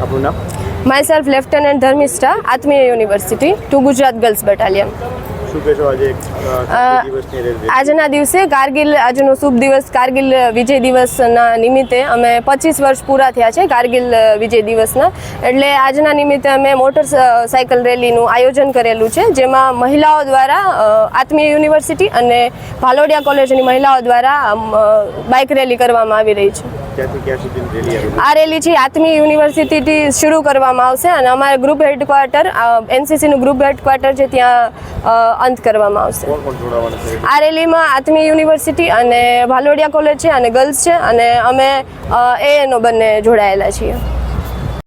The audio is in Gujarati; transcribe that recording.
આપનું નામ? Myself lieutenant Dharmishtha, Atmiya university to Gujarat girls battalion. શું કહેશો આજે દિવસની રેલી? આજના દિવસે આજનો શુભ દિવસ કારગિલ વિજય દિવસના નિમિત્તે અમે 25 વર્ષ પૂરા થયા છે કારગિલ વિજય દિવસના, એટલે આજના નિમિત્તે અમે મોટર સાયકલ રેલીનું આયોજન કરેલું છે, જેમાં મહિલાઓ દ્વારા આત્મીય યુનિવર્સિટી અને ભાલોડિયા કોલેજની મહિલાઓ દ્વારા બાઇક રેલી કરવામાં આવી રહી છે. આ રેલી છે આત્મીય યુનિવર્સિટીથી શરૂ કરવામાં આવશે અને અમારા ગ્રુપ હેડક્વાર્ટર એનસીસીનું ગ્રુપ હેડક્વાર્ટર છે ત્યાં અંત કરવામાં આવશે. આ રેલીમાં આત્મીય યુનિવર્સિટી અને ભાલોડિયા કોલેજ છે અને ગર્લ્સ છે અને અમે એએનઓ બંને જોડાયેલા છીએ.